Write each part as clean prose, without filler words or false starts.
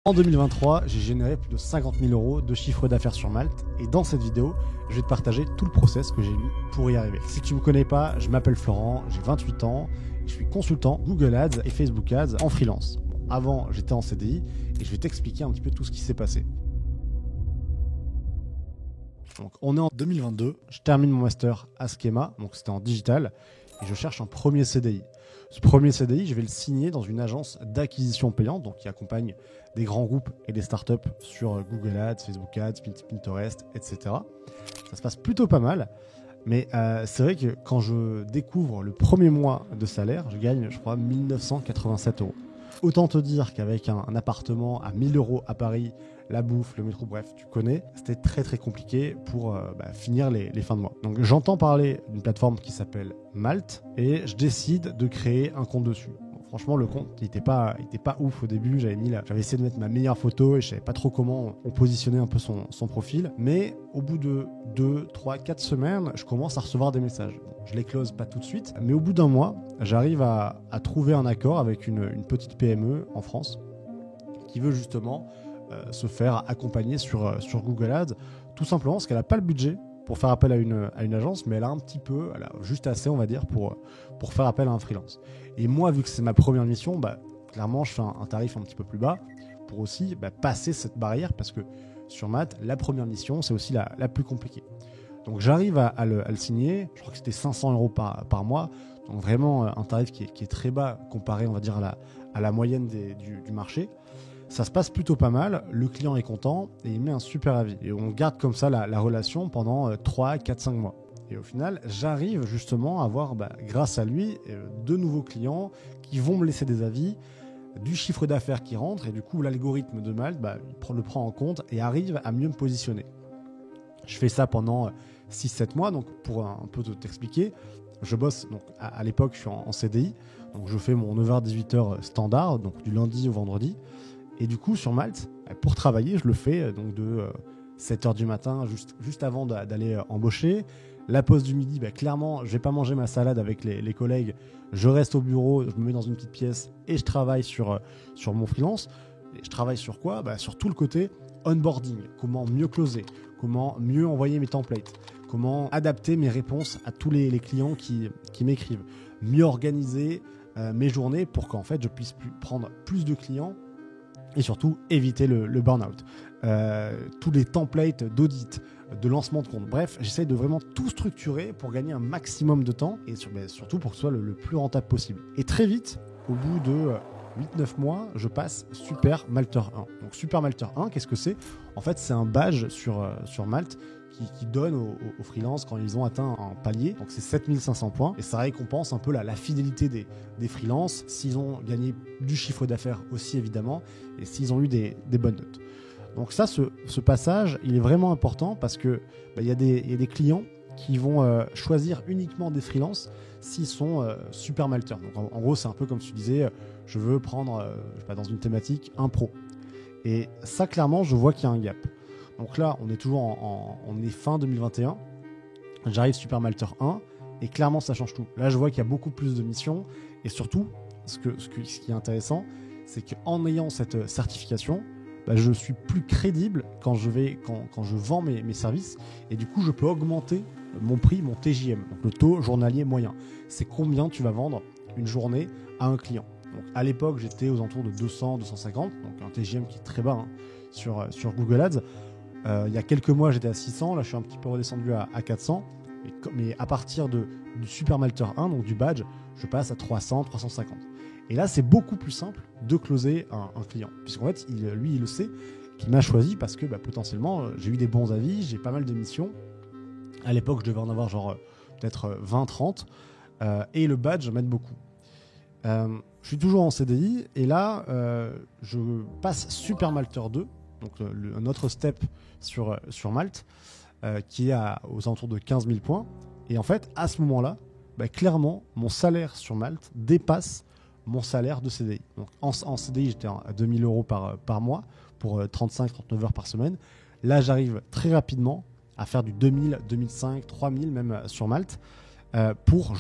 En 2023, j'ai généré plus de 50 000 euros de chiffre d'affaires sur Malte et dans cette vidéo, je vais te partager tout le process que j'ai mis pour y arriver. Si tu ne me connais pas, je m'appelle Florent, j'ai 28 ans, je suis consultant Google Ads et Facebook Ads en freelance. Bon, avant, j'étais en CDI et je vais t'expliquer un petit peu tout ce qui s'est passé. Donc, on est en 2022, je termine mon master à Schema, donc c'était en digital, et je cherche un premier CDI. Ce premier CDI, je vais le signer dans une agence d'acquisition payante, donc qui accompagne des grands groupes et des startups sur Google Ads, Facebook Ads, Pinterest, etc. Ça se passe plutôt pas mal, mais c'est vrai que quand je découvre le premier mois de salaire, je gagne, je crois, 1987 euros. Autant te dire qu'avec un appartement à 1000 euros à Paris, la bouffe, le métro, bref, tu connais, c'était très très compliqué pour finir les fins de mois. Donc j'entends parler d'une plateforme qui s'appelle Malte et je décide de créer un compte dessus. Bon, franchement, le compte, il était pas ouf au début. J'avais essayé de mettre ma meilleure photo et je savais pas trop comment on positionnait un peu son profil. Mais au bout de 2, 3, 4 semaines, je commence à recevoir des messages. Bon, je les close pas tout de suite, mais au bout d'un mois, j'arrive à trouver un accord avec une petite PME en France qui veut justement se faire accompagner sur Google Ads, tout simplement parce qu'elle n'a pas le budget pour faire appel à une agence, mais elle a juste assez, on va dire, pour faire appel à un freelance. Et moi, vu que c'est ma première mission, clairement, je fais un tarif un petit peu plus bas pour aussi passer cette barrière, parce que sur Malte, la première mission, c'est aussi la plus compliquée. Donc j'arrive à le signer, je crois que c'était 500 euros par mois, donc vraiment un tarif qui est très bas comparé, on va dire, à la moyenne du marché. Ça se passe plutôt pas mal, le client est content et il met un super avis. Et on garde comme ça la relation pendant 3, 4, 5 mois. Et au final, j'arrive justement à avoir, grâce à lui, de nouveaux clients qui vont me laisser des avis, du chiffre d'affaires qui rentre, et du coup, l'algorithme de Malte le prend en compte et arrive à mieux me positionner. Je fais ça pendant 6-7 mois, donc pour un peu t'expliquer, je bosse, donc à l'époque, je suis en CDI, donc je fais mon 9h-18h standard, donc du lundi au vendredi. Et du coup, sur Malte, pour travailler, je le fais donc de 7h du matin, juste avant d'aller embaucher. La pause du midi, clairement, je vais pas manger ma salade avec les collègues. Je reste au bureau, je me mets dans une petite pièce et je travaille sur mon freelance. Et je travaille sur quoi ? Sur tout le côté onboarding, comment mieux closer, comment mieux envoyer mes templates, comment adapter mes réponses à tous les clients qui m'écrivent, mieux organiser mes journées pour qu'en fait je puisse prendre plus de clients et surtout éviter le burn-out. Tous les templates d'audit, de lancement de compte. Bref, j'essaye de vraiment tout structurer pour gagner un maximum de temps et surtout pour que ce soit le plus rentable possible. Et très vite, au bout de 8-9 mois, je passe Super Malter 1. Donc Super Malter 1, qu'est-ce que c'est ? En fait, c'est un badge sur Malte qui donne aux freelances quand ils ont atteint un palier. Donc c'est 7500 points et ça récompense un peu la fidélité des freelances s'ils ont gagné du chiffre d'affaires aussi évidemment et s'ils ont eu des bonnes notes. Donc ça, ce passage, il est vraiment important parce que y a des clients qui vont choisir uniquement des freelances s'ils sont super malteurs. Donc en gros, c'est un peu comme si tu disais, je veux prendre, dans une thématique, un pro. Et ça, clairement, je vois qu'il y a un gap. Donc là, on est toujours on est fin 2021. J'arrive Super Malter 1 et clairement, ça change tout. Là, je vois qu'il y a beaucoup plus de missions et surtout, ce qui est intéressant, c'est qu'en ayant cette certification, je suis plus crédible quand je vends mes services et du coup, je peux augmenter mon prix, mon TJM, donc le taux journalier moyen. C'est combien tu vas vendre une journée à un client. Donc à l'époque, j'étais aux alentours de 200, 250, donc un TJM qui est très bas sur Google Ads. Il y a quelques mois, j'étais à 600. Là, je suis un petit peu redescendu à 400. Mais à partir du Super Malter 1, donc du badge, je passe à 300, 350. Et là, c'est beaucoup plus simple de closer un client. Puisqu'en fait, lui, il le sait, qu'il m'a choisi parce que potentiellement, j'ai eu des bons avis, j'ai pas mal de missions. À l'époque, je devais en avoir peut-être 20, 30. Et le badge m'aide beaucoup. Je suis toujours en CDI. Et là, je passe Super Malter 2. Donc un autre step sur Malte qui est aux alentours de 15 000 points. Et en fait, à ce moment-là, clairement, mon salaire sur Malte dépasse mon salaire de CDI. Donc en CDI, j'étais à 2 000 euros par mois pour 35-39 heures par semaine. Là, j'arrive très rapidement à faire du 2 000, 2 500, 3 000 même sur Malte pour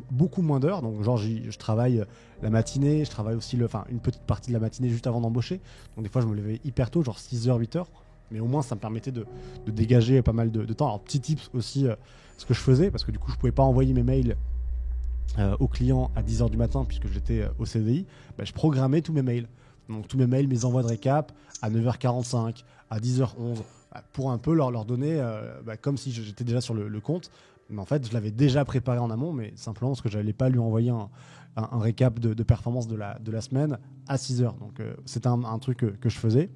beaucoup moins d'heures. Donc, genre, je travaille la matinée, je travaille aussi une petite partie de la matinée juste avant d'embaucher. Donc, des fois, je me levais hyper tôt, genre 6h, 8h. Mais au moins, ça me permettait de dégager pas mal de temps. Alors, petit tips aussi, ce que je faisais, parce que du coup, je pouvais pas envoyer mes mails aux clients à 10h du matin, puisque j'étais au CDI. Je programmais tous mes mails. Donc, tous mes mails, mes envois de récap à 9h45, à 10h11, pour un peu leur donner, comme si j'étais déjà sur le compte. Mais en fait, je l'avais déjà préparé en amont, mais simplement parce que je n'allais pas lui envoyer un récap de performance de la semaine à 6h. Donc, c'était un truc que je faisais.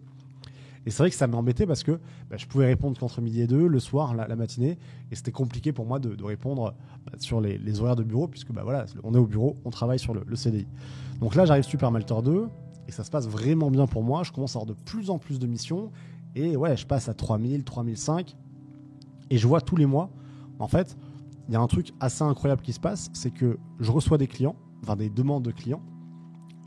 Et c'est vrai que ça m'embêtait parce que je pouvais répondre qu'entre midi et 2, le soir, la matinée. Et c'était compliqué pour moi de répondre sur les horaires de bureau, puisque voilà, on est au bureau, on travaille sur le CDI. Donc là, j'arrive Supermalter 2 et ça se passe vraiment bien pour moi. Je commence à avoir de plus en plus de missions. Et ouais, je passe à 3000, 3005. Et je vois tous les mois, en fait, il y a un truc assez incroyable qui se passe, c'est que je reçois des clients, enfin des demandes de clients.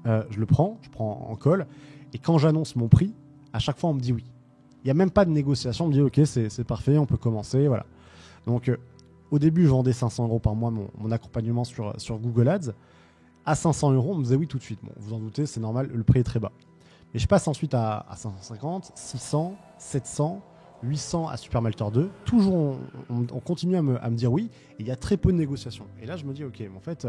Je prends en call. Et quand j'annonce mon prix, à chaque fois, on me dit oui. Il n'y a même pas de négociation. On me dit ok, c'est parfait, on peut commencer. Voilà. Donc, au début, je vendais 500 € par mois mon accompagnement sur Google Ads. À 500 €, on me disait oui tout de suite. Bon, vous en doutez, c'est normal, le prix est très bas. Et je passe ensuite à 550, 600, 700, 800 à Supermalter 2. Toujours, on continue à me dire oui. Et il y a très peu de négociations. Et là, je me dis ok, mais en fait,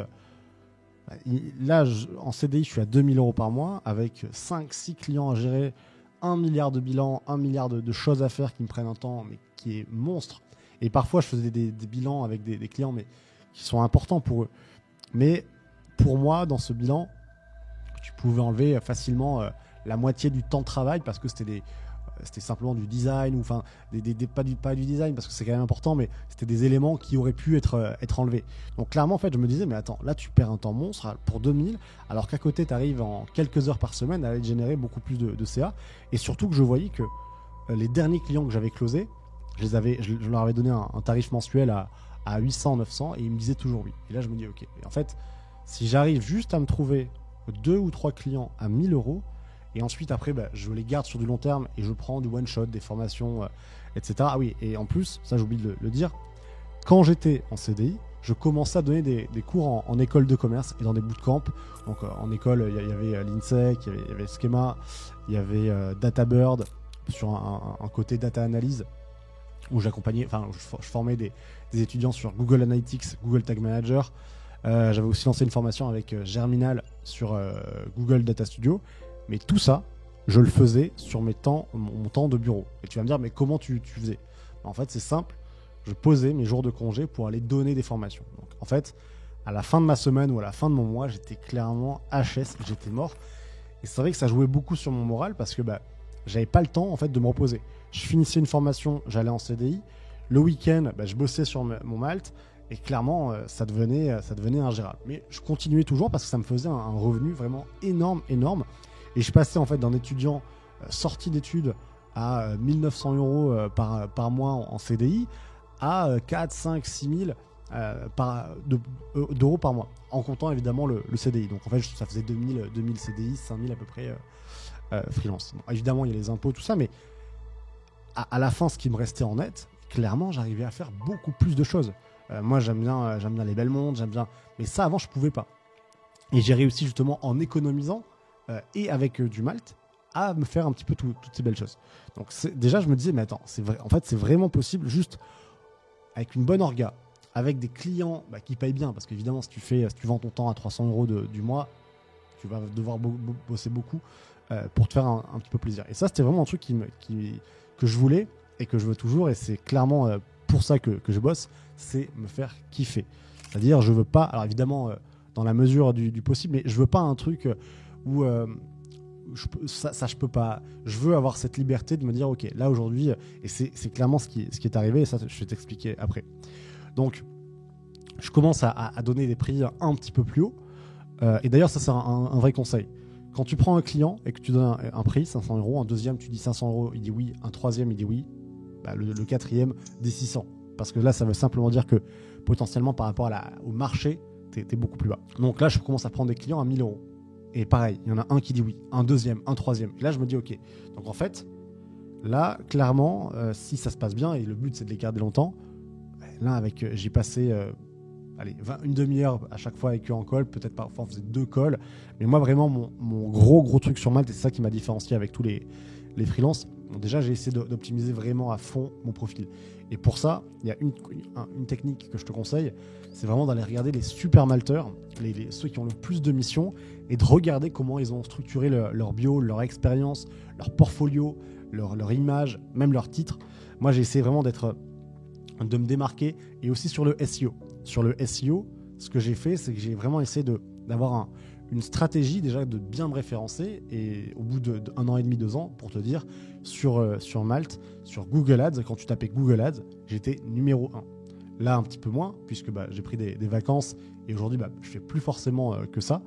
là, en CDI, je suis à 2000 € par mois avec 5-6 clients à gérer. 1 milliard de bilans, 1 milliard de choses à faire qui me prennent un temps, mais qui est monstre. Et parfois, je faisais des bilans avec des clients, mais qui sont importants pour eux. Mais pour moi, dans ce bilan, tu pouvais enlever facilement la moitié du temps de travail parce que c'était simplement du design, ou enfin, pas du design parce que c'est quand même important, mais c'était des éléments qui auraient pu être enlevés. Donc clairement, en fait, je me disais, mais attends, là, tu perds un temps monstre pour 2000, alors qu'à côté, tu arrives en quelques heures par semaine à aller générer beaucoup plus de CA. Et surtout que je voyais que les derniers clients que j'avais closés, je leur avais donné un tarif mensuel à 800, 900, et ils me disaient toujours oui. Et là, je me dis, ok. Et en fait, si j'arrive juste à me trouver 2 ou 3 clients à 1000 €, et ensuite, après, je les garde sur du long terme et je prends du one-shot, des formations, etc. Ah oui, et en plus, ça j'oublie de le dire, quand j'étais en CDI, je commençais à donner des cours en école de commerce et dans des bootcamps. Donc en école, il y avait l'INSEC, il y avait Schema, il y avait DataBird sur un côté data analyse où j'accompagnais, enfin, je formais des étudiants sur Google Analytics, Google Tag Manager. J'avais aussi lancé une formation avec Germinal sur Google Data Studio. Mais tout ça, je le faisais sur mon temps de bureau. Et tu vas me dire, mais comment tu faisais ? En fait, c'est simple. Je posais mes jours de congé pour aller donner des formations. Donc, en fait, à la fin de ma semaine ou à la fin de mon mois, j'étais clairement HS, j'étais mort. Et c'est vrai que ça jouait beaucoup sur mon moral parce que j'avais pas le temps en fait de me reposer. Je finissais une formation, j'allais en CDI. Le week-end, je bossais sur mon Malte. Et clairement, ça devenait ingérable. Mais je continuais toujours parce que ça me faisait un revenu vraiment énorme. Et je passais en fait d'un étudiant sorti d'études à 1900 € par mois en CDI à 4, 5, 6 000 d'euros par mois, en comptant évidemment le CDI. Donc en fait, ça faisait 2000 CDI, 5000 à peu près freelance. Bon, évidemment, il y a les impôts, tout ça, mais à la fin, ce qui me restait en net, clairement, j'arrivais à faire beaucoup plus de choses. Moi, j'aime bien les belles montres, mais ça, avant, je pouvais pas. Et j'ai réussi justement en économisant et avec du Malte à me faire un petit peu toutes ces belles choses. Donc déjà, je me disais, mais attends, en fait, c'est vraiment possible juste avec une bonne orga, avec des clients qui payent bien, parce qu'évidemment, si tu vends ton temps à 300 € du mois, tu vas devoir bosser beaucoup pour te faire un petit peu plaisir. Et ça, c'était vraiment un truc que je voulais et que je veux toujours, et c'est clairement pour ça que je bosse, c'est me faire kiffer. C'est-à-dire, je veux pas, alors évidemment, dans la mesure du possible, mais je veux pas un truc où je peux pas. Je veux avoir cette liberté de me dire, ok, là aujourd'hui, et c'est clairement ce qui est arrivé, et ça, je vais t'expliquer après. Donc, je commence à donner des prix un petit peu plus haut, et d'ailleurs, ça c'est un vrai conseil. Quand tu prends un client et que tu donnes un prix, 500 €, un deuxième, tu dis 500 €, il dit oui, un troisième, il dit oui, le quatrième dit 600. Parce que là, ça veut simplement dire que potentiellement, par rapport au marché, t'es beaucoup plus bas. Donc là, je commence à prendre des clients à 1000 €. Et pareil, il y en a un qui dit oui, un deuxième, un troisième. Et là, je me dis, ok. Donc en fait, là, clairement, si ça se passe bien, et le but, c'est de les garder longtemps, là, j'ai passé une demi-heure à chaque fois avec eux en call, peut-être parfois on faisait 2 calls. Mais moi, vraiment, mon gros truc sur Malte, et c'est ça qui m'a différencié avec tous les freelances. Bon, déjà, j'ai essayé d'optimiser vraiment à fond mon profil. Et pour ça, il y a une technique que je te conseille, c'est vraiment d'aller regarder les super malteurs, ceux qui ont le plus de missions, et de regarder comment ils ont structuré leur bio, leur expérience, leur portfolio, leur image, même leur titre. Moi, j'ai essayé vraiment de me démarquer, et aussi sur le SEO. Sur le SEO, ce que j'ai fait, c'est que j'ai vraiment essayé d'avoir une stratégie déjà de bien me référencer, et au bout d'1 an et demi, 2 ans, pour te dire, sur Malte, sur Google Ads, quand tu tapais Google Ads, j'étais numéro 1. Là, un petit peu moins, puisque j'ai pris des vacances, et aujourd'hui, je fais plus forcément que ça,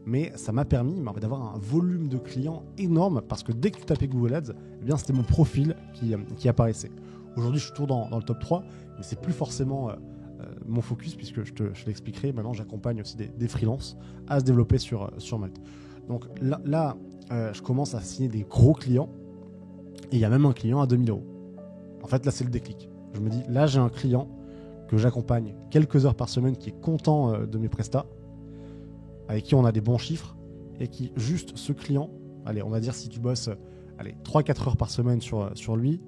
mais ça m'a permis d'avoir un volume de clients énorme, parce que dès que tu tapais Google Ads, eh bien, c'était mon profil qui apparaissait. Aujourd'hui, je suis toujours dans le top 3, mais c'est plus forcément mon focus, puisque je l'expliquerai. Maintenant, j'accompagne aussi des freelances à se développer sur Malte. Donc là, je commence à signer des gros clients, et il y a même un client à 2000 euros. En fait, là, c'est le déclic. Je me dis, là, j'ai un client que j'accompagne quelques heures par semaine, qui est content de mes prestats, avec qui on a des bons chiffres, et qui, juste ce client, on va dire si tu bosses 3-4 heures par semaine sur lui,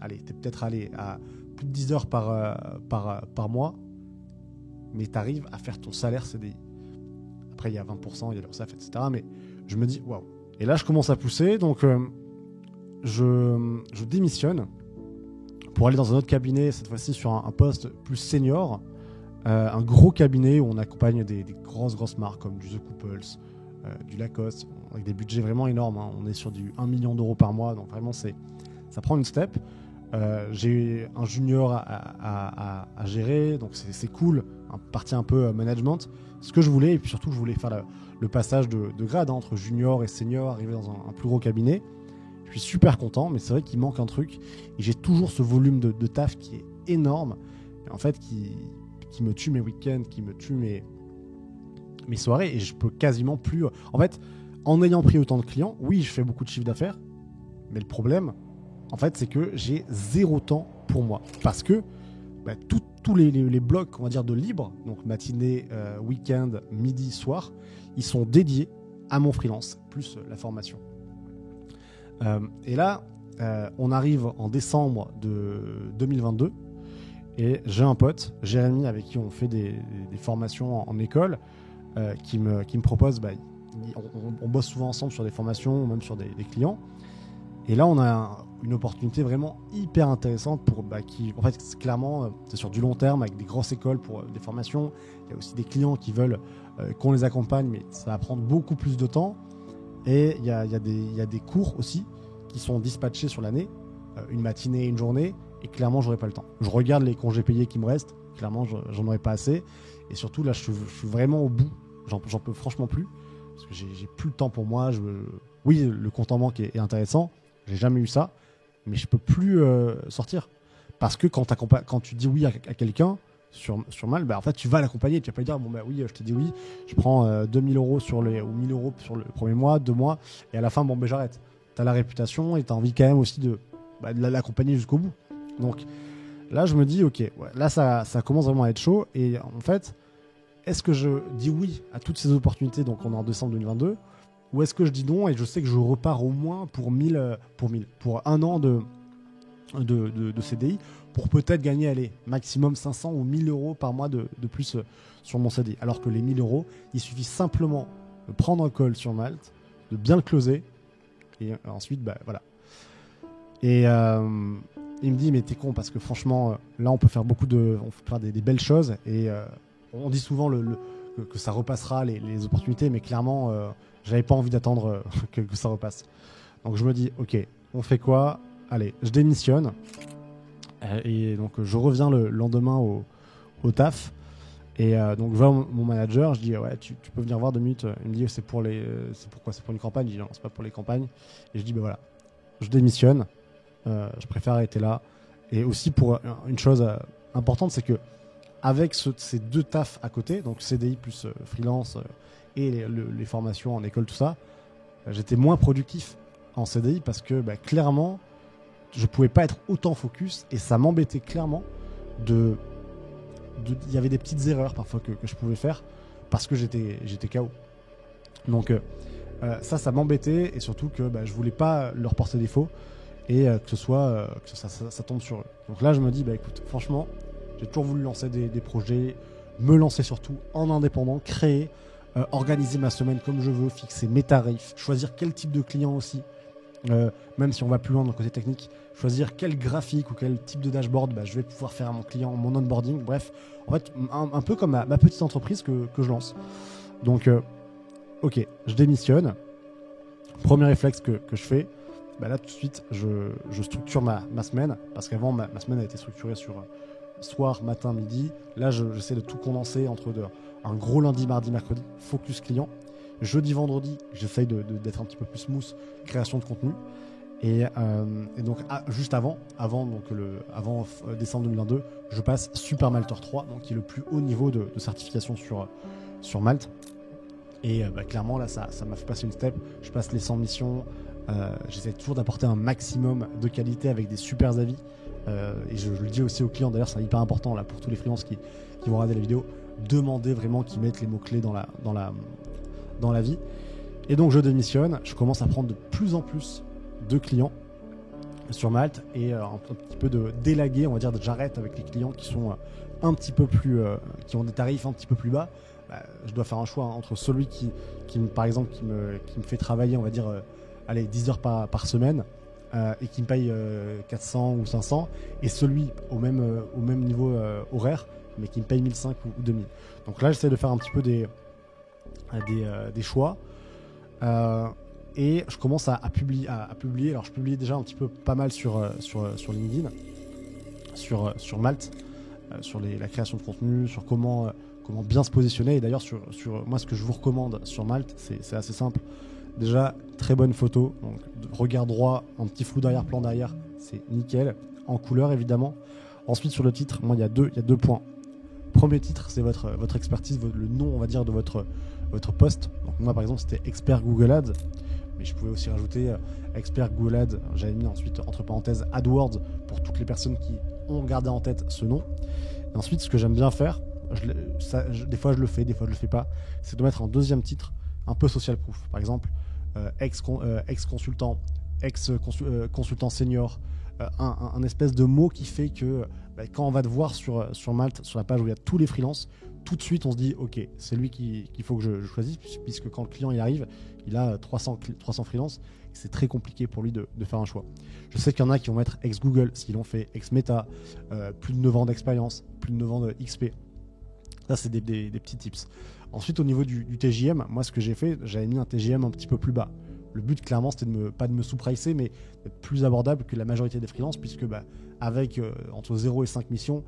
t'es peut-être à plus de 10 heures par mois, mais tu arrives à faire ton salaire CDI. Après, il y a 20%, il y a l'URSSAF, etc. Mais je me dis, waouh. Et là, je commence à pousser, donc je démissionne pour aller dans un autre cabinet, cette fois-ci sur un poste plus senior, un gros cabinet où on accompagne des grosses marques comme du The Couples, du Lacoste, avec des budgets vraiment énormes. Hein. On est sur du 1 million d'euros par mois, donc vraiment, ça prend une step. J'ai un junior à gérer, donc c'est cool, partie un peu management, ce que je voulais, et puis surtout je voulais faire le passage de grade entre junior et senior, arriver dans un plus gros cabinet. Je suis super content, mais c'est vrai qu'il manque un truc, et j'ai toujours ce volume de taf qui est énorme, et en fait qui me tue mes week-ends, qui me tue mes soirées, et je peux quasiment plus... En fait, en ayant pris autant de clients, oui, je fais beaucoup de chiffre d'affaires, mais le problème, en fait, c'est que j'ai 0 temps pour moi. Parce que tous les blocs, on va dire, de libre, donc matinée, week-end, midi, soir, ils sont dédiés à mon freelance, plus la formation. Et là, on arrive en décembre de 2022, et j'ai un pote, Jérémy, avec qui on fait des formations en école, qui me propose, on bosse souvent ensemble sur des formations, ou même sur des clients. Et là, on a une opportunité vraiment hyper intéressante en fait, clairement, c'est sur du long terme, avec des grosses écoles pour des formations. Il y a aussi des clients qui veulent qu'on les accompagne, mais ça va prendre beaucoup plus de temps. Et il y a des cours aussi qui sont dispatchés sur l'année, une matinée, une journée, et clairement, j'aurai pas le temps. Je regarde les congés payés qui me restent, clairement, j'en aurai pas assez. Et surtout, là, je suis vraiment au bout. J'en peux franchement plus, parce que j'ai plus le temps pour moi. Oui, le compte en banque est intéressant. J'ai jamais eu ça, mais je peux plus sortir. Parce que quand tu dis oui à quelqu'un sur Malte, en fait, tu vas l'accompagner. Tu vas pas lui dire, oui, je te dis oui, je prends 2000 euros ou 1000 euros sur le premier mois, 2 mois, et à la fin, j'arrête. Tu as la réputation et tu as envie quand même aussi de l'accompagner jusqu'au bout. Donc là, je me dis, ok, là, ça commence vraiment à être chaud. Et en fait, est-ce que je dis oui à toutes ces opportunités, donc on est en décembre 2022, ou est-ce que je dis non et je sais que je repars au moins pour 1 an de CDI, pour peut-être gagner maximum 500 ou 1000 euros par mois de plus sur mon CDI. Alors que les 1000 euros, il suffit simplement de prendre un call sur Malte, de bien le closer, et ensuite, voilà. Et il me dit, mais t'es con, parce que franchement, là, on peut faire des belles choses, et on dit souvent que ça repassera les opportunités, mais clairement, j'avais pas envie d'attendre que ça repasse. Donc je me dis, ok, on fait quoi ? Allez, je démissionne. Et donc je reviens le lendemain au taf. Et donc je vois mon manager, je dis, ouais, tu peux venir voir 2 minutes. Il me dit, c'est pourquoi ? C'est pour une campagne ? Je dis, non, c'est pas pour les campagnes. Et je dis, voilà, je démissionne. Je préfère arrêter là. Et aussi pour une chose importante, c'est que avec ces 2 tafs à côté, donc CDI plus freelance et les formations en école, tout ça, j'étais moins productif en CDI parce que clairement, je pouvais pas être autant focus, et ça m'embêtait clairement de il y avait des petites erreurs parfois que je pouvais faire parce que j'étais KO. Donc ça m'embêtait, et surtout que je voulais pas leur porter défaut et que ça tombe sur eux. Donc là je me dis écoute, franchement j'ai toujours voulu lancer des projets, me lancer surtout en indépendant, créer, organiser ma semaine comme je veux, fixer mes tarifs, choisir quel type de client aussi, même si on va plus loin dans le côté technique, choisir quel graphique ou quel type de dashboard je vais pouvoir faire à mon client, mon onboarding, bref, en fait un peu comme ma petite entreprise que je lance. Donc ok, je démissionne. Premier réflexe que je fais, là tout de suite je structure ma semaine, parce qu'avant ma semaine a été structurée sur soir, matin, midi. Là j'essaie de tout condenser entre un gros lundi, mardi, mercredi, focus client. Jeudi, vendredi, j'essaye d'être un petit peu plus smooth, création de contenu. Et donc juste avant décembre 2022, je passe Super Malter 3, donc qui est le plus haut niveau de certification sur Malte. Et clairement là ça m'a fait passer une step. Je passe les 100 missions, j'essaie toujours d'apporter un maximum de qualité avec des super avis, et je le dis aussi aux clients, d'ailleurs c'est hyper important là pour tous les freelances qui vont regarder la vidéo, demandez vraiment qu'ils mettent les mots clés dans la vie. Et donc je démissionne, je commence à prendre de plus en plus de clients sur Malte, et un petit peu de délaguer, on va dire, j'arrête avec les clients qui sont un petit peu plus qui ont des tarifs un petit peu plus bas. Je dois faire un choix entre celui qui par exemple qui me fait travailler, on va dire 10 heures par semaine, et qui me paye 400 ou 500, et celui au même niveau horaire mais qui me paye 1500 ou 2000. Donc là j'essaie de faire un petit peu des choix, et je commence à publier. Alors je publie déjà un petit peu pas mal sur LinkedIn, sur Malte, sur la création de contenu, sur comment bien se positionner. Et d'ailleurs sur moi ce que je vous recommande sur Malte, c'est assez simple. Déjà très bonne photo, donc regard droit, un petit flou d'arrière-plan derrière, c'est nickel, en couleur évidemment. Ensuite sur le titre, moi il y a deux points. Premier titre, c'est votre expertise, le nom on va dire de votre poste. Donc moi par exemple c'était expert Google Ads, mais je pouvais aussi rajouter expert Google Ads. J'avais mis ensuite entre parenthèses AdWords pour toutes les personnes qui ont gardé en tête ce nom. Et ensuite ce que j'aime bien faire, des fois je le fais, des fois je le fais pas, c'est de mettre un deuxième titre un peu social proof. Par exemple ex-consultant, ex-consultant senior, un espèce de mot qui fait que quand on va te voir sur Malte, sur la page où il y a tous les freelances, tout de suite on se dit ok, c'est lui qu'il faut que je choisisse, puisque quand le client il arrive, il a 300 freelances, c'est très compliqué pour lui de faire un choix. Je sais qu'il y en a qui vont mettre ex-Google, s'ils l'ont fait, ex-Meta, plus de 9 ans d'expérience, plus de 9 ans de XP. Ça, c'est des petits tips. Ensuite, au niveau du TJM, moi, ce que j'ai fait, j'avais mis un TJM un petit peu plus bas. Le but, clairement, c'était pas de me sous-pricer, mais d'être plus abordable que la majorité des freelances, puisque avec entre 0 et 5 missions,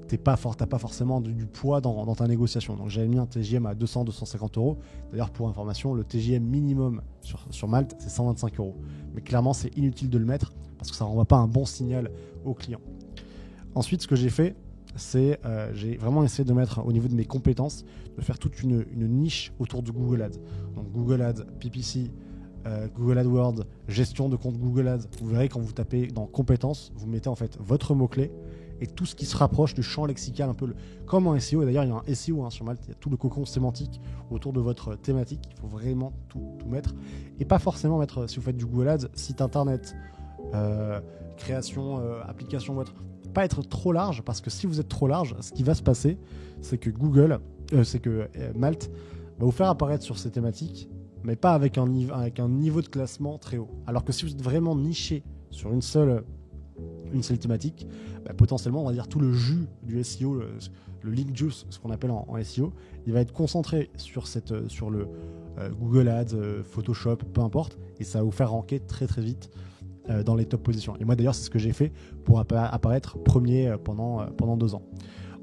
t'as pas forcément du poids dans ta négociation. Donc, j'avais mis un TJM à 200-250 euros. D'ailleurs, pour information, le TJM minimum sur Malte, c'est 125 euros. Mais clairement, c'est inutile de le mettre parce que ça ne renvoie pas un bon signal au client. Ensuite, ce que j'ai fait, c'est j'ai vraiment essayé de mettre au niveau de mes compétences, de faire toute une niche autour de Google Ads. Donc Google Ads, PPC, Google AdWords, gestion de compte Google Ads. Vous verrez quand vous tapez dans compétences, vous mettez en fait votre mot-clé et tout ce qui se rapproche du champ lexical, un peu comme en SEO. Et d'ailleurs, il y a un SEO sur Malte, il y a tout le cocon sémantique autour de votre thématique. Il faut vraiment tout mettre. Et pas forcément mettre, si vous faites du Google Ads, site internet, création, application ou autre. Pas être trop large, parce que si vous êtes trop large, ce qui va se passer, c'est que Malte va vous faire apparaître sur ces thématiques, mais pas avec un niveau de classement très haut. Alors que si vous êtes vraiment niché sur une seule thématique, potentiellement, on va dire tout le jus du SEO, le leak juice, ce qu'on appelle en SEO, il va être concentré sur le Google Ads, Photoshop, peu importe, et ça va vous faire ranker très très vite dans les top positions. Et moi d'ailleurs c'est ce que j'ai fait pour apparaître premier pendant 2 ans.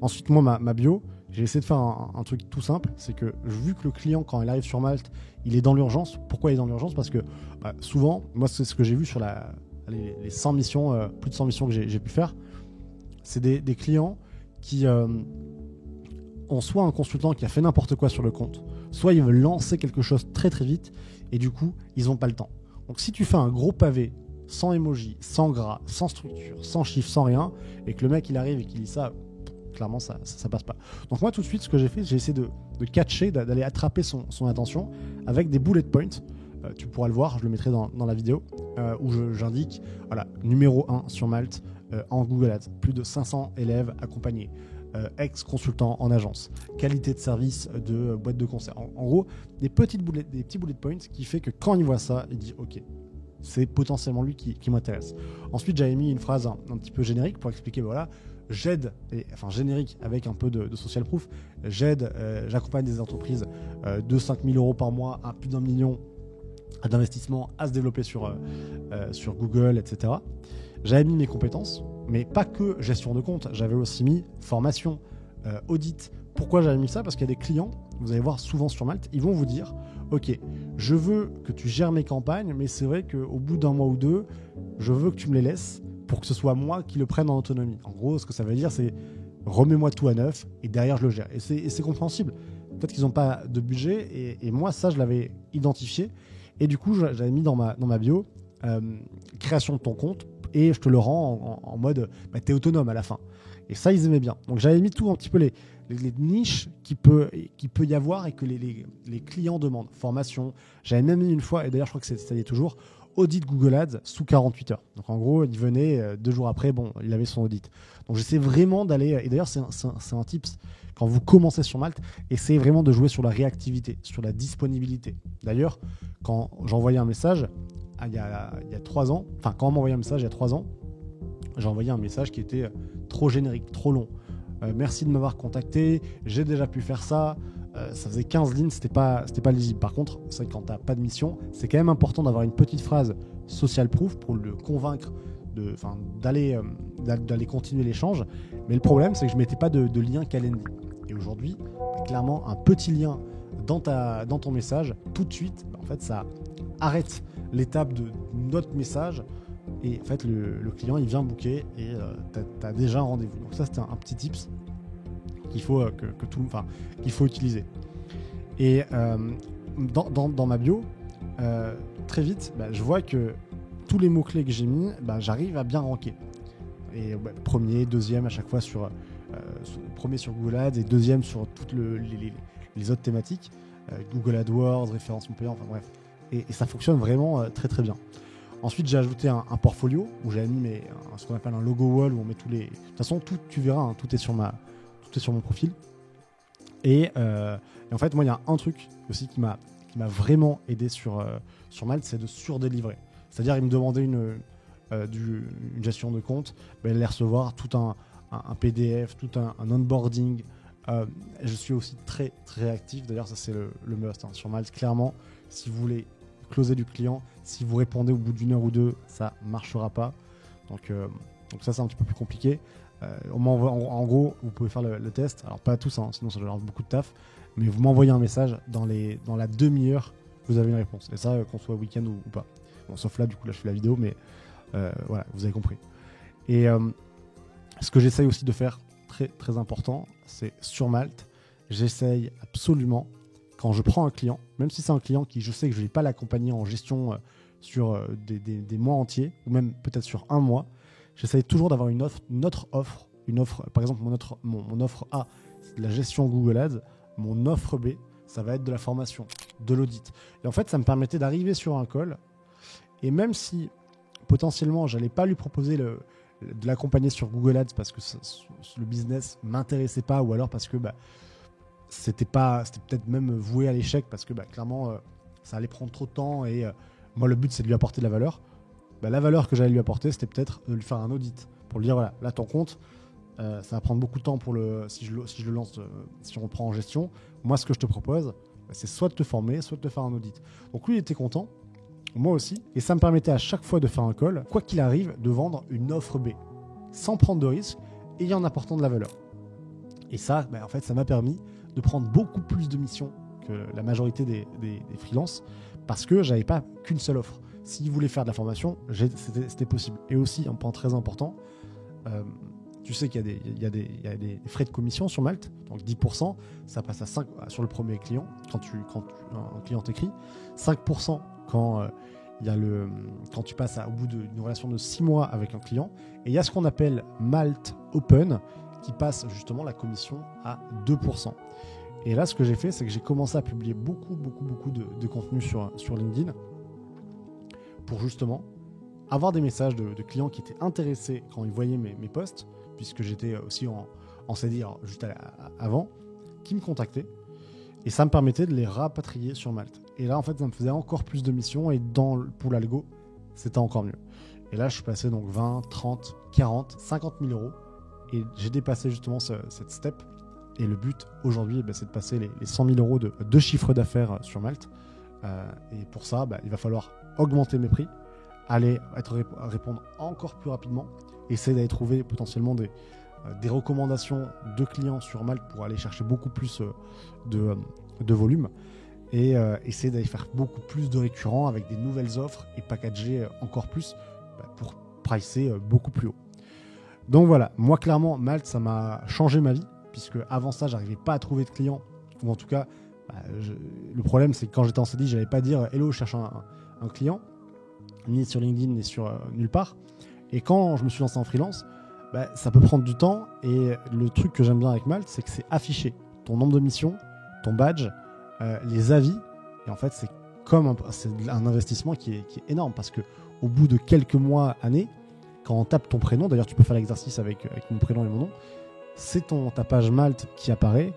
Ensuite moi ma bio, j'ai essayé de faire un truc tout simple, c'est que vu que le client quand il arrive sur Malte, il est dans l'urgence. Pourquoi il est dans l'urgence? Parce que souvent, moi c'est ce que j'ai vu sur les 100 missions, plus de 100 missions que j'ai pu faire, c'est des clients qui ont soit un consultant qui a fait n'importe quoi sur le compte, soit ils veulent lancer quelque chose très très vite et du coup ils n'ont pas le temps. Donc si tu fais un gros pavé sans emoji, sans gras, sans structure, sans chiffre, sans rien, et que le mec il arrive et qu'il lit ça, clairement ça passe pas. Donc moi tout de suite ce que j'ai fait, j'ai essayé de catcher, d'aller attraper son attention avec des bullet points. Tu pourras le voir, je le mettrai dans la vidéo où j'indique voilà, numéro 1 sur Malte en Google Ads, plus de 500 élèves accompagnés, ex-consultants en agence, qualité de service de boîte de concert. En gros, des petits bullet points qui fait que quand il voit ça, il dit ok, c'est potentiellement lui qui m'intéresse. Ensuite, j'avais mis une phrase un petit peu générique pour expliquer voilà, j'aide, enfin générique avec un peu de social proof, j'accompagne des entreprises de 5 000 euros par mois à plus d'1 million d'investissement à se développer sur Google, etc. J'avais mis mes compétences, mais pas que gestion de compte, j'avais aussi mis formation, audit. Pourquoi j'avais mis ça ? Parce qu'il y a des clients, vous allez voir souvent sur Malte, ils vont vous dire ok, je veux que tu gères mes campagnes, mais c'est vrai qu'au bout d'1 mois ou 2, je veux que tu me les laisses pour que ce soit moi qui le prenne en autonomie. En gros, ce que ça veut dire, c'est remets-moi tout à neuf et derrière je le gère. Et c'est compréhensible. Peut-être qu'ils n'ont pas de budget et moi, ça, je l'avais identifié. Et du coup, j'avais mis dans ma bio création de ton compte et je te le rends en mode t'es autonome à la fin. Et ça, ils aimaient bien. Donc, j'avais mis tout un petit peu les niches qu'il peut y avoir et que les clients demandent. Formation. J'avais même mis une fois, et d'ailleurs, je crois que ça y est toujours, audit Google Ads sous 48 heures. Donc, en gros, il venait 2 jours après, bon, il avait son audit. Donc, j'essaie vraiment d'aller, et d'ailleurs, c'est un tips. Quand vous commencez sur Malte, essayez vraiment de jouer sur la réactivité, sur la disponibilité. D'ailleurs, quand j'envoyais un message il y a 3 ans, enfin quand on m'a envoyé un message il y a 3 ans, j'ai envoyé un message qui était trop générique, trop long. Merci de m'avoir contacté, j'ai déjà pu faire ça. Ça faisait 15 lignes, c'était pas lisible. Par contre, c'est vrai que quand tu n'as pas de mission, c'est quand même important d'avoir une petite phrase social proof pour le convaincre d'aller continuer l'échange. Mais le problème, c'est que je ne mettais pas de lien Calendly. Et aujourd'hui, clairement, un petit lien dans ton message, tout de suite, en fait, ça arrête l'étape de notre message. Et en fait, le client, il vient booker et tu as déjà un rendez-vous. Donc ça, c'était un petit tips qu'il faut, qu'il faut utiliser. Et dans ma bio, très vite, je vois que tous les mots-clés que j'ai mis, j'arrive à bien ranker. Et premier, deuxième à chaque fois premier sur Google Ads et deuxième sur toutes les autres thématiques, Google AdWords, référencement payant, enfin bref. Et ça fonctionne vraiment très très bien. Ensuite, j'ai ajouté un portfolio où j'avais mis ce qu'on appelle un logo wall où on met tous les. De toute façon, tu verras, tout est sur mon profil. Et en fait, moi, il y a un truc aussi qui m'a vraiment aidé sur Malte, c'est de surdélivrer. C'est-à-dire, il me demandait une gestion de compte, les recevoir, tout un PDF, tout un onboarding. Je suis aussi très très réactif. D'ailleurs, ça c'est le must sur Malte. Clairement, si vous voulez closer du client, si vous répondez au bout d'1 heure ou 2, ça marchera pas. Donc ça c'est un petit peu plus compliqué. En gros, vous pouvez faire le test. Alors pas tous, sinon ça demande beaucoup de taf. Mais vous m'envoyez un message dans la demi-heure, vous avez une réponse. Et ça, qu'on soit week-end ou pas. Bon, sauf là, du coup, là je fais la vidéo, mais voilà, vous avez compris. Et ce que j'essaye aussi de faire, très très important, c'est sur Malte, j'essaye absolument, quand je prends un client, même si c'est un client qui je sais que je ne vais pas l'accompagner en gestion sur des mois entiers, ou même peut-être sur 1 mois, j'essaye toujours d'avoir une autre offre, par exemple mon offre A, c'est de la gestion Google Ads, mon offre B, ça va être de la formation, de l'audit. Et en fait, ça me permettait d'arriver sur un call, et même si potentiellement j'allais pas lui proposer de l'accompagner sur Google Ads parce que le business m'intéressait pas, ou alors parce que c'était peut-être même voué à l'échec parce que clairement ça allait prendre trop de temps et moi le but c'est de lui apporter de la valeur. La valeur que j'allais lui apporter, c'était peut-être de lui faire un audit pour lui dire voilà, là ton compte ça va prendre beaucoup de temps si je le lance, si on reprend en gestion. Moi ce que je te propose, c'est soit de te former, soit de te faire un audit. Donc lui il était content, moi aussi, et ça me permettait à chaque fois de faire un call, quoi qu'il arrive, de vendre une offre B sans prendre de risque et en apportant de la valeur. Et ça, en fait, ça m'a permis de prendre beaucoup plus de missions que la majorité des freelances parce que j'avais pas qu'une seule offre. S'ils voulaient faire de la formation, c'était possible. Et aussi, un point très important, tu sais qu'il y a des frais de commission sur Malte, donc 10%, ça passe à 5% sur le premier client, quand un client t'écrit, 5% quand tu passes au bout d'une relation de 6 mois avec un client. Et il y a ce qu'on appelle Malte Open, qui passe justement la commission à 2%. Et là, ce que j'ai fait, c'est que j'ai commencé à publier beaucoup de contenu sur LinkedIn pour justement avoir des messages de clients qui étaient intéressés quand ils voyaient mes posts, puisque j'étais aussi en CDI juste avant, qui me contactaient. Et ça me permettait de les rapatrier sur Malte. Et là, en fait, ça me faisait encore plus de missions. Et pour l'algo, c'était encore mieux. Et là, je suis passé donc 20, 30, 40, 50 000 euros. Et j'ai dépassé justement cette step. Et le but aujourd'hui, c'est de passer les 100 000 euros de chiffre d'affaires sur Malte. Et pour ça, il va falloir augmenter mes prix, répondre encore plus rapidement, essayer d'aller trouver potentiellement des recommandations de clients sur Malte pour aller chercher beaucoup plus de volume et essayer d'aller faire beaucoup plus de récurrents avec des nouvelles offres et packager encore plus pour pricer beaucoup plus haut. Donc voilà, moi clairement Malte ça m'a changé ma vie puisque avant ça j'arrivais pas à trouver de clients ou en tout cas le problème c'est que quand j'étais en CDI j'allais pas dire hello je cherche un client ni sur LinkedIn ni sur nulle part et quand je me suis lancé en freelance ça peut prendre du temps et le truc que j'aime bien avec Malte, c'est que c'est affiché. Ton nombre de missions, ton badge, les avis. Et en fait, c'est un investissement qui est énorme parce qu'au bout de quelques mois, années, quand on tape ton prénom, d'ailleurs tu peux faire l'exercice avec mon prénom et mon nom, c'est ta page Malte qui apparaît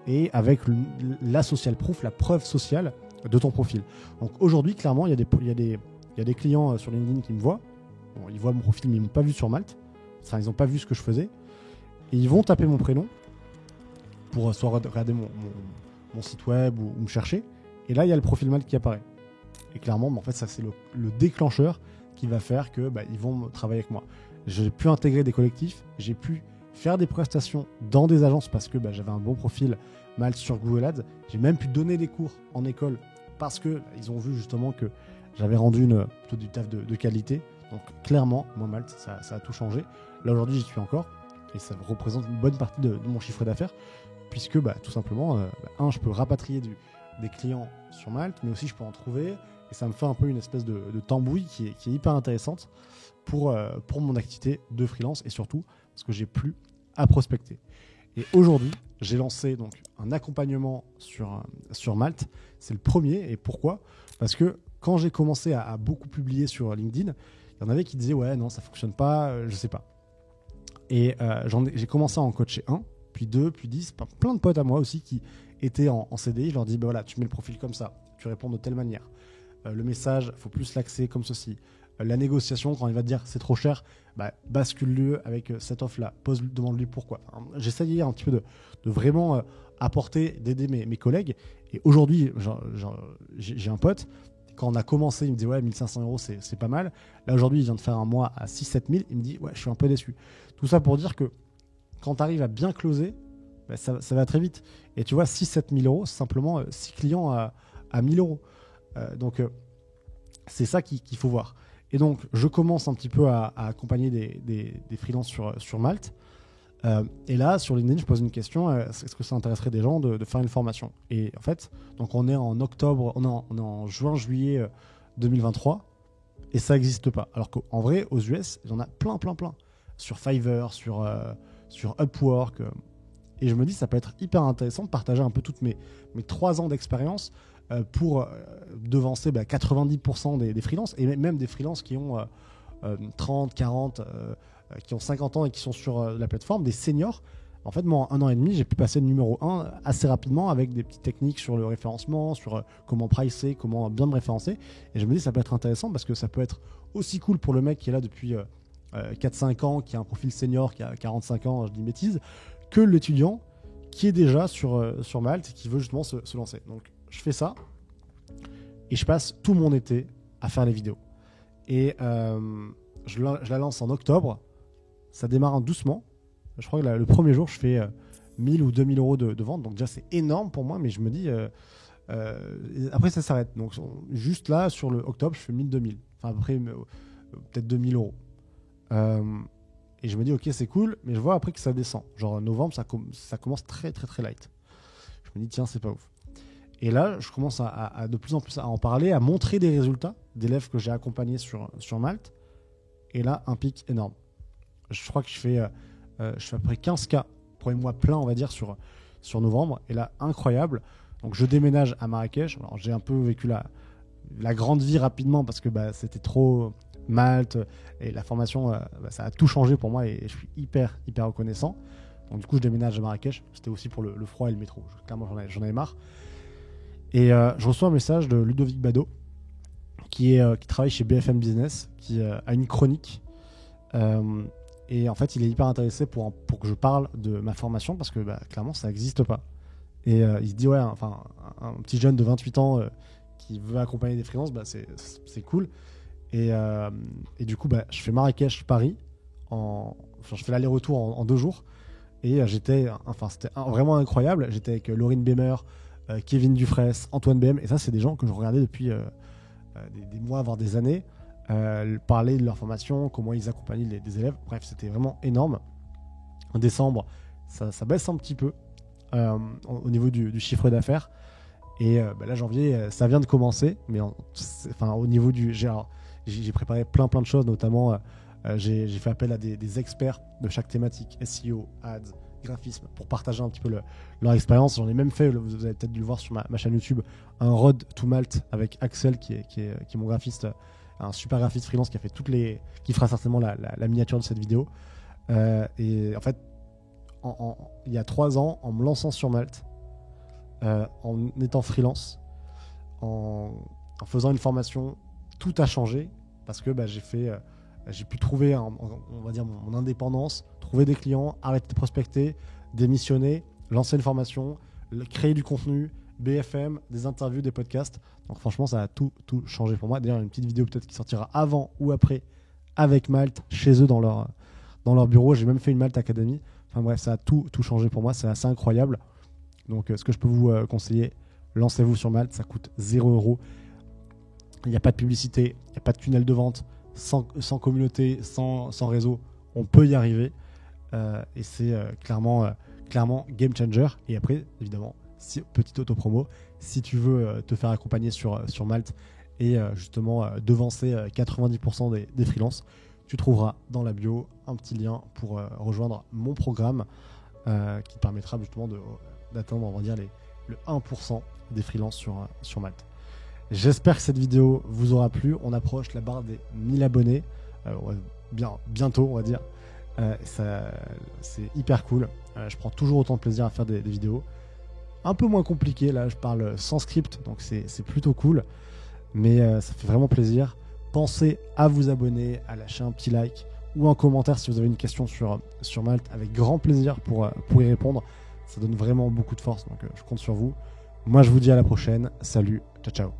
et avec la social proof, la preuve sociale de ton profil. Donc aujourd'hui, clairement, il y a des clients sur LinkedIn qui me voient. Bon, ils voient mon profil mais ils ne m'ont pas vu sur Malte. Enfin, ils n'ont pas vu ce que je faisais et ils vont taper mon prénom pour soit regarder mon site web ou me chercher et là il y a le profil Malte qui apparaît et clairement en fait ça c'est le déclencheur qui va faire que ils vont travailler avec moi. J'ai pu intégrer des collectifs, j'ai pu faire des prestations dans des agences parce que j'avais un bon profil Malte sur Google Ads, j'ai même pu donner des cours en école parce que ils ont vu justement que j'avais rendu plutôt du taf de qualité. Donc clairement, moi Malte, ça a tout changé. Là aujourd'hui, j'y suis encore et ça représente une bonne partie de mon chiffre d'affaires puisque tout simplement, je peux rapatrier des clients sur Malte, mais aussi je peux en trouver et ça me fait un peu une espèce de tambouille qui est hyper intéressante pour mon activité de freelance et surtout parce que j'ai plus à prospecter. Et aujourd'hui, j'ai lancé donc un accompagnement sur Malte. C'est le premier et pourquoi ? Parce que quand j'ai commencé à beaucoup publier sur LinkedIn, il y en avait qui disaient ouais non ça fonctionne pas, je sais pas. Et j'ai commencé à en coacher 1, puis 2, puis 10, plein de potes à moi aussi qui étaient en CDI. Je leur dis voilà tu mets le profil comme ça, tu réponds de telle manière. Le message faut plus l'axer comme ceci. La négociation quand il va te dire c'est trop cher, bascule-le avec cette offre là, demande-lui pourquoi. Enfin, j'essayais un petit peu de vraiment d'aider mes collègues. Et aujourd'hui j'ai un pote. Quand on a commencé, il me dit ouais 1500 euros c'est pas mal. Là aujourd'hui il vient de faire un mois à 6-7 000, il me dit ouais je suis un peu déçu. Tout ça pour dire que quand tu arrives à bien closer, ça va très vite. Et tu vois 6-7 000 euros c'est simplement 6 clients à 1000 euros. Donc c'est ça qu'il faut voir. Et donc je commence un petit peu à accompagner des freelances sur Malte. Et là, sur LinkedIn, je pose une question, est-ce que ça intéresserait des gens de faire une formation ? Et en fait, donc on est en octobre, on est en juin-juillet 2023, et ça n'existe pas. Alors qu'en vrai, aux US, il y en a plein. Sur Fiverr, sur Upwork. Et je me dis, ça peut être hyper intéressant de partager un peu toutes mes 3 ans d'expérience pour devancer 90% des freelances, et même des freelances qui ont 30, 40... qui ont 50 ans et qui sont sur la plateforme, des seniors. En fait, moi, en 1 an et demi, j'ai pu passer le numéro 1 assez rapidement avec des petites techniques sur le référencement, sur comment pricer, comment bien me référencer. Et je me dis, ça peut être intéressant parce que ça peut être aussi cool pour le mec qui est là depuis 4-5 ans, qui a un profil senior, qui a 45 ans, je dis une bêtise, que l'étudiant qui est déjà sur Malte et qui veut justement se lancer. Donc, je fais ça et je passe tout mon été à faire les vidéos. Et je la lance en octobre. Ça démarre doucement. Je crois que le premier jour, je fais 1000 ou 2000 euros de vente. Donc déjà, c'est énorme pour moi, mais je me dis... après, ça s'arrête. Donc juste là, sur le octobre, je fais 1000, 2000. Enfin, à peu près, peut-être 2000 euros. Et je me dis, ok, c'est cool, mais je vois après que ça descend. Genre novembre, ça commence très, très, très light. Je me dis, tiens, c'est pas ouf. Et là, je commence à de plus en plus à en parler, à montrer des résultats d'élèves que j'ai accompagnés sur Malte. Et là, un pic énorme. Je crois que je fais Je fais à peu près 15K, premier mois plein, on va dire, sur novembre. Et là, incroyable. Donc, je déménage à Marrakech. Alors, j'ai un peu vécu la grande vie rapidement parce que c'était trop Malte et la formation, ça a tout changé pour moi et je suis hyper reconnaissant. Donc du coup je déménage à Marrakech, c'était aussi pour le froid et le métro, clairement j'en avais marre. Et je reçois un message de Ludovic Bado qui travaille chez BFM Business, qui a une chronique et en fait il est hyper intéressé pour que je parle de ma formation parce que clairement ça n'existe pas. Et il se dit ouais, enfin un petit jeune de 28 ans qui veut accompagner des freelances, c'est cool. Et du coup, je fais Marrakech-Paris. Je fais l'aller-retour en 2 jours. Et c'était vraiment incroyable. J'étais avec Laurine Bemer, Kevin Dufresne, Antoine BM. Et ça, c'est des gens que je regardais depuis des mois, voire des années. Parler de leur formation, comment ils accompagnaient des élèves. Bref, c'était vraiment énorme. En décembre, ça baisse un petit peu au niveau du chiffre d'affaires. Et là, janvier, ça vient de commencer. Mais au niveau du... J'ai préparé plein de choses, notamment j'ai fait appel à des experts de chaque thématique, SEO, ads, graphisme, pour partager un petit peu leur expérience. J'en ai même fait, vous avez peut-être dû le voir sur ma chaîne YouTube, un road to Malte avec Axel, qui est mon graphiste, un super graphiste freelance qui fera certainement la miniature de cette vidéo. Et en fait, il y a 3 ans, en me lançant sur Malte, en étant freelance, en faisant une formation, tout a changé parce que j'ai pu trouver on va dire mon indépendance, trouver des clients, arrêter de prospecter, démissionner, lancer une formation, créer du contenu, BFM, des interviews, des podcasts. Donc franchement ça a tout changé pour moi. D'ailleurs une petite vidéo peut-être qui sortira avant ou après avec Malte chez eux dans leur bureau. J'ai même fait une Malte Academy. Enfin bref, ça a tout changé pour moi, c'est assez incroyable. Donc ce que je peux vous conseiller, lancez-vous sur Malte, ça coûte 0€. Il n'y a pas de publicité, il n'y a pas de tunnel de vente, sans communauté, sans réseau, on peut y arriver. Et c'est clairement game changer. Et après, évidemment, petite auto-promo, si tu veux te faire accompagner sur Malte et justement devancer 90% des freelances, tu trouveras dans la bio un petit lien pour rejoindre mon programme qui te permettra justement d'atteindre, on va dire, le 1% des freelances sur Malte. J'espère que cette vidéo vous aura plu. On approche la barre des 1000 abonnés. Bientôt, on va dire. C'est hyper cool. Je prends toujours autant de plaisir à faire des vidéos. Un peu moins compliqué. Là, je parle sans script, donc c'est plutôt cool. Mais ça fait vraiment plaisir. Pensez à vous abonner, à lâcher un petit like ou un commentaire si vous avez une question sur Malte. Avec grand plaisir pour y répondre. Ça donne vraiment beaucoup de force, donc je compte sur vous. Moi, je vous dis à la prochaine. Salut, ciao.